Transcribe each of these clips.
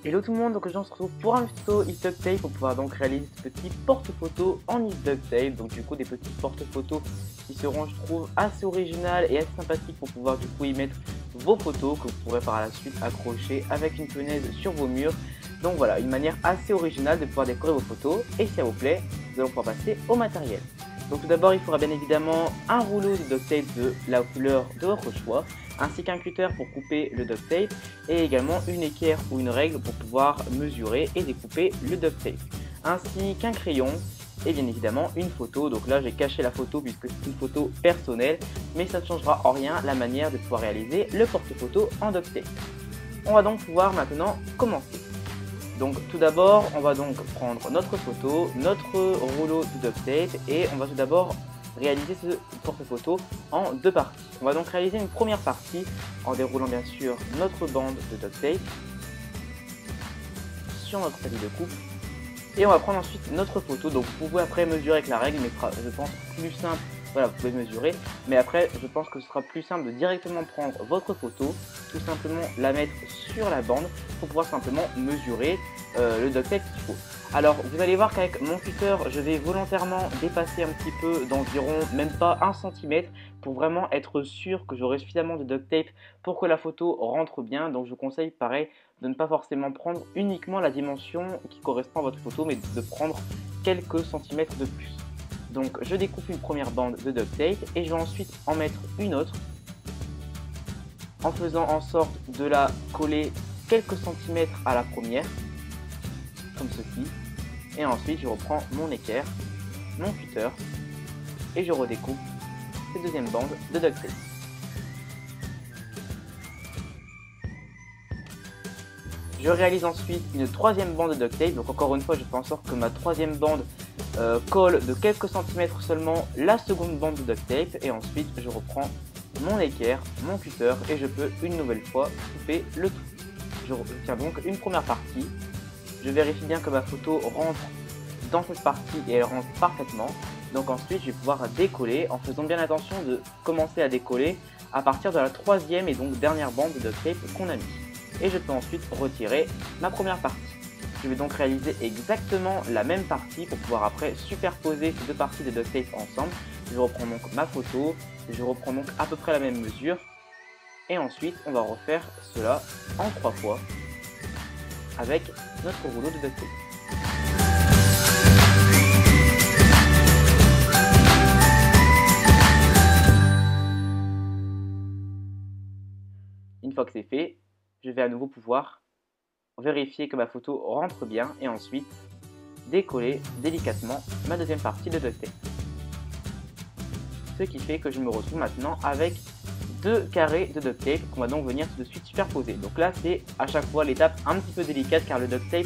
Hello tout le monde, donc aujourd'hui on se retrouve pour un tuto Duct Tape pour pouvoir donc réaliser ce petit porte-photo en Duct Tape. Donc du coup des petits porte-photos qui seront, je trouve, assez originales et assez sympathiques pour pouvoir du coup y mettre vos photos que vous pourrez par la suite accrocher avec une punaise sur vos murs. Donc voilà, une manière assez originale de pouvoir décorer vos photos. Et si ça vous plaît, nous allons pouvoir passer au matériel. Donc tout d'abord il faudra bien évidemment un rouleau de duct tape de la couleur de votre choix, ainsi qu'un cutter pour couper le duct tape et également une équerre ou une règle pour pouvoir mesurer et découper le duct tape, ainsi qu'un crayon et bien évidemment une photo. Donc là j'ai caché la photo puisque c'est une photo personnelle, mais ça ne changera en rien la manière de pouvoir réaliser le porte-photo en duct tape. On va donc pouvoir maintenant commencer. Donc tout d'abord on va donc prendre notre photo, notre rouleau de duct tape et on va tout d'abord réaliser ce porte-photo en deux parties. On va donc réaliser une première partie en déroulant bien sûr notre bande de duct tape sur notre tapis de coupe et on va prendre ensuite notre photo. Donc vous pouvez après mesurer avec la règle, mais je pense plus simple. Voilà, vous pouvez mesurer, mais après je pense que ce sera plus simple de directement prendre votre photo, tout simplement la mettre sur la bande pour pouvoir simplement mesurer le duct tape qu'il faut. Alors vous allez voir qu'avec mon cutter je vais volontairement dépasser un petit peu d'environ même pas 1 cm pour vraiment être sûr que j'aurai suffisamment de duct tape pour que la photo rentre bien. Donc je vous conseille pareil de ne pas forcément prendre uniquement la dimension qui correspond à votre photo, mais de prendre quelques centimètres de plus. Donc je découpe une première bande de duct tape et je vais ensuite en mettre une autre en faisant en sorte de la coller quelques centimètres à la première, comme ceci. Et ensuite je reprends mon équerre, mon cutter et je redécoupe cette deuxième bande de duct tape. Je réalise ensuite une troisième bande de duct tape. Donc encore une fois je fais en sorte que ma troisième bande colle de quelques centimètres seulement la seconde bande de duct tape et ensuite je reprends mon équerre, mon cutter et je peux une nouvelle fois couper le tout. Je retiens donc une première partie, je vérifie bien que ma photo rentre dans cette partie et elle rentre parfaitement. Donc ensuite je vais pouvoir décoller en faisant bien attention de commencer à décoller à partir de la troisième et donc dernière bande de duct tape qu'on a mis. Et je peux ensuite retirer ma première partie. Je vais donc réaliser exactement la même partie pour pouvoir après superposer ces deux parties de duct tape ensemble. Je reprends donc ma photo, je reprends donc à peu près la même mesure et ensuite on va refaire cela en 3 fois avec notre rouleau de duct tape. Une fois que c'est fait, je vais à nouveau pouvoir vérifier que ma photo rentre bien et ensuite décoller délicatement ma deuxième partie de duct tape. Ce qui fait que je me retrouve maintenant avec deux carrés de duct tape qu'on va donc venir tout de suite superposer. Donc là c'est à chaque fois l'étape un petit peu délicate car le duct tape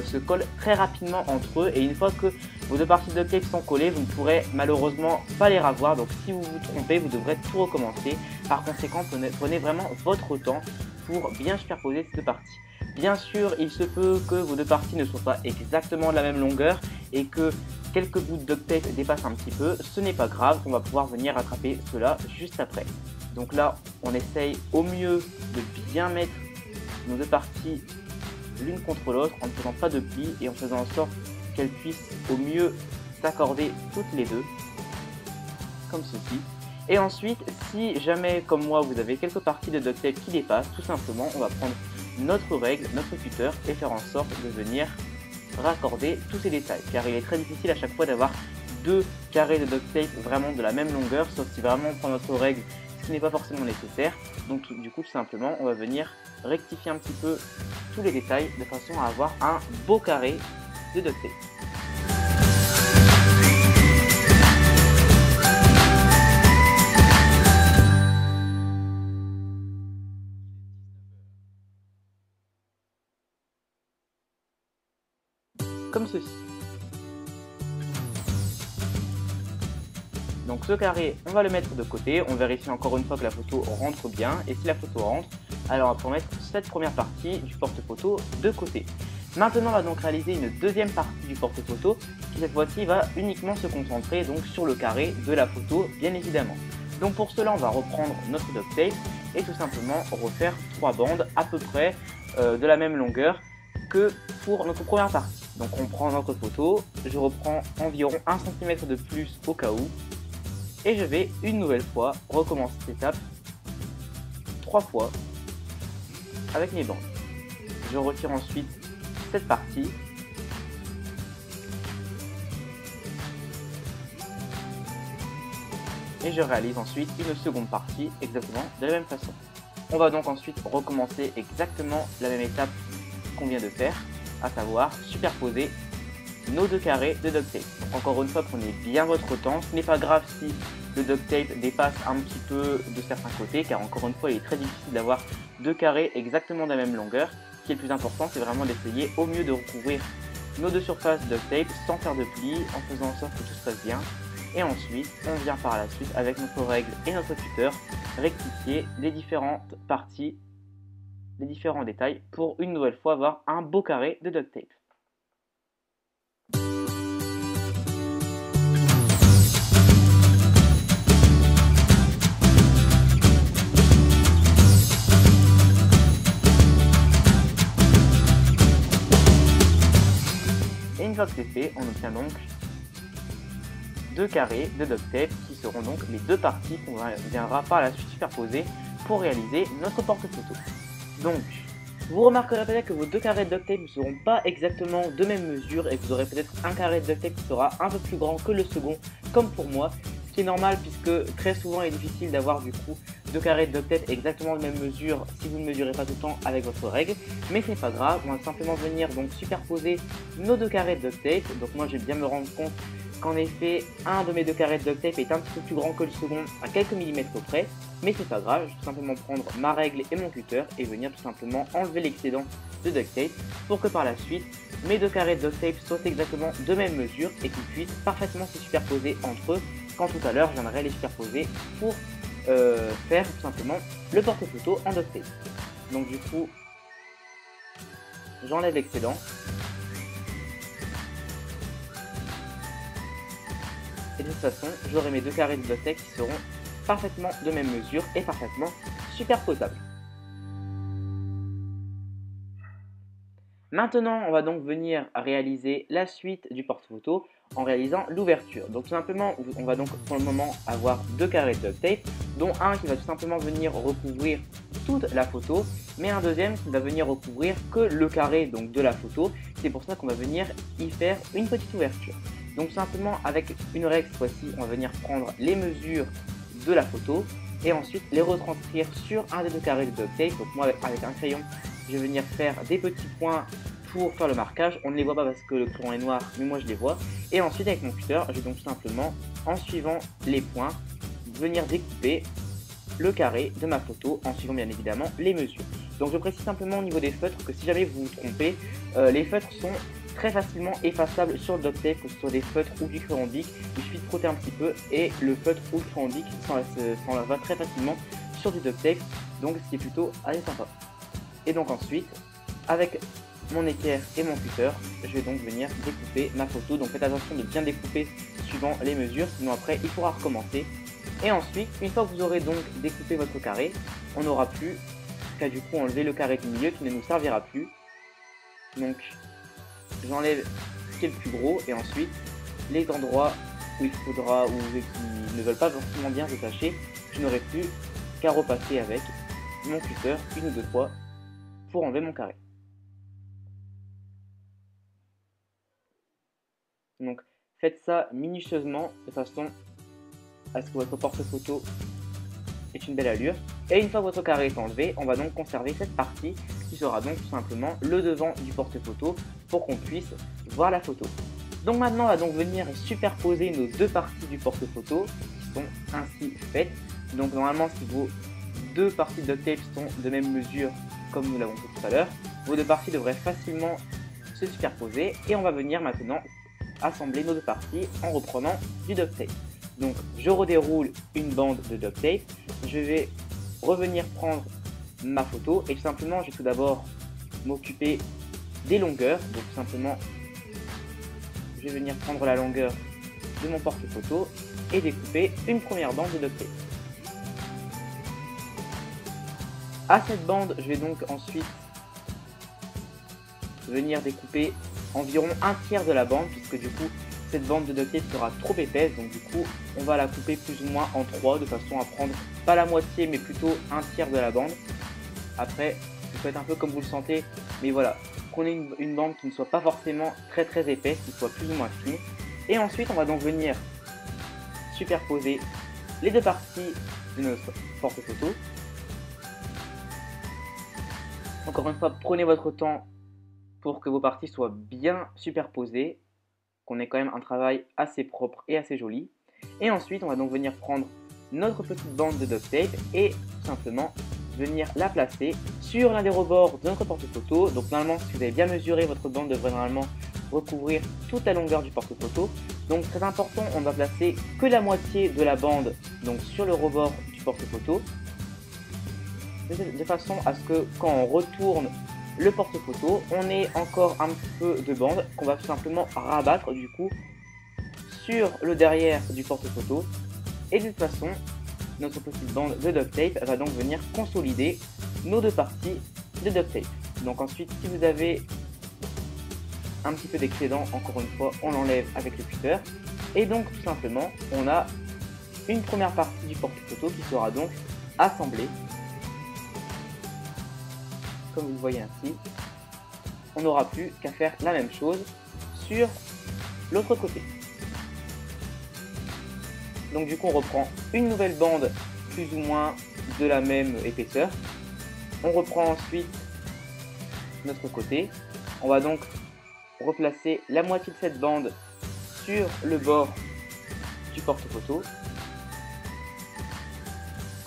se colle très rapidement entre eux et une fois que vos deux parties de duct tape sont collées, vous ne pourrez malheureusement pas les ravoir. Donc si vous vous trompez, vous devrez tout recommencer. Par conséquent, prenez vraiment votre temps pour bien superposer ces deux parties. Bien sûr, il se peut que vos deux parties ne soient pas exactement de la même longueur et que quelques bouts de duct tape dépassent un petit peu. Ce n'est pas grave, on va pouvoir venir rattraper cela juste après. Donc là, on essaye au mieux de bien mettre nos deux parties l'une contre l'autre en ne faisant pas de plis et en faisant en sorte qu'elles puissent au mieux s'accorder toutes les deux, comme ceci. Et ensuite, si jamais, comme moi, vous avez quelques parties de duct tape qui dépassent, tout simplement, on va prendre notre règle, notre cutter et faire en sorte de venir raccorder tous ces détails. Car il est très difficile à chaque fois d'avoir deux carrés de duct tape vraiment de la même longueur, sauf si vraiment on prend notre règle, ce qui n'est pas forcément nécessaire. Donc du coup, tout simplement, on va venir rectifier un petit peu tous les détails de façon à avoir un beau carré de duct tape. Comme ceci. Donc ce carré, on va le mettre de côté, on vérifie encore une fois que la photo rentre bien, et si la photo rentre, alors on va pouvoir mettre cette première partie du porte-photo de côté. Maintenant on va donc réaliser une deuxième partie du porte-photo, qui cette fois-ci va uniquement se concentrer donc sur le carré de la photo, bien évidemment. Donc pour cela on va reprendre notre duct tape et tout simplement refaire 3 bandes à peu près de la même longueur que pour notre première partie. Donc on prend notre photo, je reprends environ 1 cm de plus au cas où, et je vais une nouvelle fois recommencer cette étape 3 fois avec mes bandes. Je retire ensuite cette partie. Et je réalise ensuite une seconde partie exactement de la même façon. On va donc ensuite recommencer exactement la même étape qu'on vient de faire, à savoir superposer nos 2 carrés de duct tape. Donc encore une fois, prenez bien votre temps. Ce n'est pas grave si le duct tape dépasse un petit peu de certains côtés, car encore une fois, il est très difficile d'avoir 2 carrés exactement de la même longueur. Ce qui est le plus important, c'est vraiment d'essayer au mieux de recouvrir nos 2 surfaces de duct tape sans faire de plis, en faisant en sorte que tout se passe bien. Et ensuite, on vient par la suite avec notre règle et notre tuteur rectifier les différentes parties, les différents détails pour une nouvelle fois avoir un beau carré de duct tape. Et une fois que c'est fait, on obtient donc 2 carrés de duct tape qui seront donc les 2 parties qu'on viendra par la suite superposer pour réaliser notre porte-photo. Donc, vous remarquerez peut-être que vos 2 carrés de duct tape ne seront pas exactement de même mesure et que vous aurez peut-être un carré de duct tape qui sera un peu plus grand que le second, comme pour moi, ce qui est normal puisque très souvent il est difficile d'avoir du coup 2 carrés de duct tape exactement de même mesure si vous ne mesurez pas tout le temps avec votre règle, mais c'est pas grave, on va simplement venir donc superposer nos 2 carrés de duct tape. Donc moi je vais bien me rendre compte qu'en effet, un de mes 2 carrés de duct tape est un petit peu plus grand que le second à quelques millimètres près, mais c'est pas grave, je vais tout simplement prendre ma règle et mon cutter et venir tout simplement enlever l'excédent de duct tape pour que par la suite, mes 2 carrés de duct tape soient exactement de même mesure et qu'ils puissent parfaitement se superposer entre eux quand tout à l'heure je viendrai les superposer pour faire tout simplement le porte-photo en duct tape. Donc du coup, j'enlève l'excédent. Et de toute façon, j'aurai mes 2 carrés de duct tape qui seront parfaitement de même mesure et parfaitement superposables. Maintenant, on va donc venir réaliser la suite du porte-photo en réalisant l'ouverture. Donc tout simplement, on va donc pour le moment avoir 2 carrés de duct tape, dont un qui va tout simplement venir recouvrir toute la photo, mais un deuxième qui va venir recouvrir que le carré donc de la photo. C'est pour ça qu'on va venir y faire une petite ouverture. Donc simplement avec une règle cette fois-ci, on va venir prendre les mesures de la photo et ensuite les retranscrire sur un des 2 carrés de duct tape. Donc moi avec un crayon, je vais venir faire des petits points pour faire le marquage. On ne les voit pas parce que le crayon est noir, mais moi je les vois. Et ensuite avec mon cutter, je vais donc tout simplement, en suivant les points, venir découper le carré de ma photo en suivant bien évidemment les mesures. Donc je précise simplement au niveau des feutres que si jamais vous vous trompez, les feutres sont très facilement effaçables sur le duct tape, que ce soit des feutres ou du crayon bic. Il suffit de frotter un petit peu et le feutre ou le crayon bic s'en va très facilement sur du duct tape, donc ce qui est plutôt assez sympa. Et donc ensuite, avec mon équerre et mon cutter, je vais donc venir découper ma photo. Donc faites attention de bien découper suivant les mesures, sinon après il faudra recommencer. Et ensuite, une fois que vous aurez donc découpé votre carré, on n'aura plus qu'à du coup enlever le carré du milieu qui ne nous servira plus. Donc j'enlève ce qui est le plus gros et ensuite les endroits où il faudra ou qui ne veulent pas forcément bien s'attacher, je n'aurai plus qu'à repasser avec mon cutter une ou 2 fois pour enlever mon carré. Donc faites ça minutieusement de façon à ce que votre porte-photo ait une belle allure. Et une fois que votre carré est enlevé, on va donc conserver cette partie qui sera donc tout simplement le devant du porte-photo pour qu'on puisse voir la photo. Donc maintenant on va donc venir superposer nos 2 parties du porte-photo qui sont ainsi faites. Donc normalement si vos 2 parties de duct tape sont de même mesure comme nous l'avons fait tout à l'heure, vos 2 parties devraient facilement se superposer et on va venir maintenant assembler nos 2 parties en reprenant du duct tape. Donc je redéroule une bande de duct tape, je vais revenir prendre ma photo et tout simplement je vais tout d'abord m'occuper des longueurs. Donc tout simplement je vais venir prendre la longueur de mon porte-photo et découper une première bande de duct tape. À cette bande je vais donc ensuite venir découper environ un tiers de la bande, puisque du coup cette bande de duct tape sera trop épaisse, donc du coup on va la couper plus ou moins en 3 de façon à prendre pas la moitié mais plutôt un tiers de la bande. Après vous faites un peu comme vous le sentez, mais voilà, prenez une bande qui ne soit pas forcément très épaisse, qui soit plus ou moins fine. Et ensuite on va donc venir superposer les deux parties de notre porte-photo. Encore une fois, prenez votre temps pour que vos parties soient bien superposées, qu'on ait quand même un travail assez propre et assez joli. Et ensuite, on va donc venir prendre notre petite bande de duct tape et tout simplement venir la placer sur l'un des rebords de notre porte-photo. Donc normalement, si vous avez bien mesuré, votre bande devrait normalement recouvrir toute la longueur du porte-photo. Donc très important, on ne va placer que la moitié de la bande donc sur le rebord du porte-photo, de façon à ce que quand on retourne le porte-photo, on ait encore un petit peu de bande qu'on va tout simplement rabattre du coup sur le derrière du porte-photo. Et de toute façon, notre petite bande de duct tape va donc venir consolider nos deux parties de duct tape. Donc ensuite, si vous avez un petit peu d'excédent, encore une fois, on l'enlève avec le cutter. Et donc tout simplement, on a une première partie du porte-photo qui sera donc assemblée. Comme vous le voyez ainsi, on n'aura plus qu'à faire la même chose sur l'autre côté. Donc du coup on reprend une nouvelle bande plus ou moins de la même épaisseur. On reprend ensuite notre côté. On va donc replacer la moitié de cette bande sur le bord du porte-photo.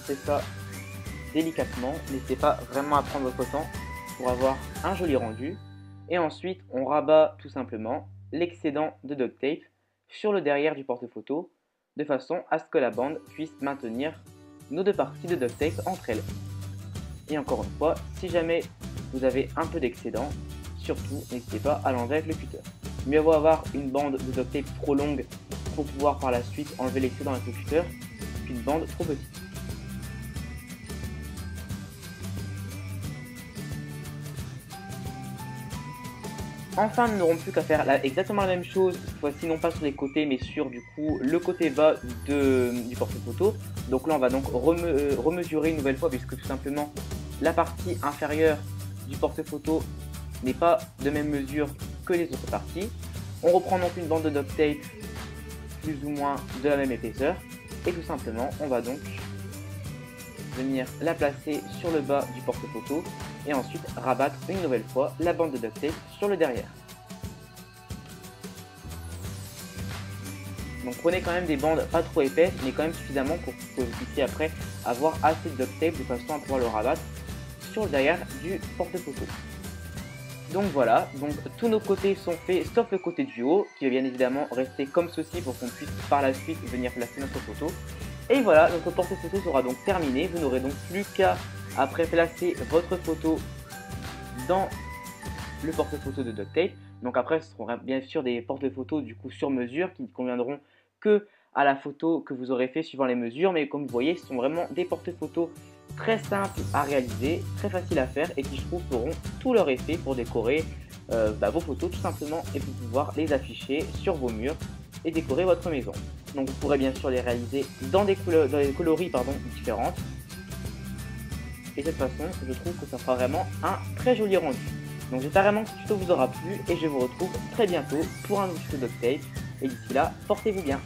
C'est ça délicatement, n'hésitez pas vraiment à prendre votre temps pour avoir un joli rendu. Et ensuite on rabat tout simplement l'excédent de duct tape sur le derrière du porte-photo de façon à ce que la bande puisse maintenir nos deux parties de duct tape entre elles. Et encore une fois, si jamais vous avez un peu d'excédent, surtout n'hésitez pas à l'enlever avec le cutter. Mieux vaut avoir une bande de duct tape trop longue pour pouvoir par la suite enlever l'excédent avec le cutter qu'une bande trop petite. Enfin, nous n'aurons plus qu'à faire exactement la même chose, cette fois-ci non pas sur les côtés, mais sur du coup le côté bas du porte-photo. Donc là, on va donc remesurer une nouvelle fois, puisque tout simplement la partie inférieure du porte-photo n'est pas de même mesure que les autres parties. On reprend donc une bande de duct tape plus ou moins de la même épaisseur, et tout simplement, on va donc venir la placer sur le bas du porte-photo et ensuite rabattre une nouvelle fois la bande de duct tape sur le derrière. Donc prenez quand même des bandes pas trop épaisses mais quand même suffisamment pour que vous puissiez après avoir assez de duct tape de façon à pouvoir le rabattre sur le derrière du porte-photo. Donc voilà, donc tous nos côtés sont faits sauf le côté du haut qui va bien évidemment rester comme ceci pour qu'on puisse par la suite venir placer notre photo. Et voilà, notre porte-photo sera donc terminé. Vous n'aurez donc plus qu'à après placer votre photo dans le porte-photo de duct tape. Donc après ce seront bien sûr des porte-photos du coup sur mesure qui ne conviendront que à la photo que vous aurez fait suivant les mesures. Mais comme vous voyez, ce sont vraiment des porte-photos très simples à réaliser, très faciles à faire et qui je trouve feront tout leur effet pour décorer vos photos tout simplement et pour pouvoir les afficher sur vos murs et décorer votre maison. Donc vous pourrez bien sûr les réaliser dans des coloris différentes. Et de cette façon, je trouve que ça fera vraiment un très joli rendu. Donc j'espère vraiment que ce tuto vous aura plu et je vous retrouve très bientôt pour un nouveau tuto duct tape. Et d'ici là, portez-vous bien.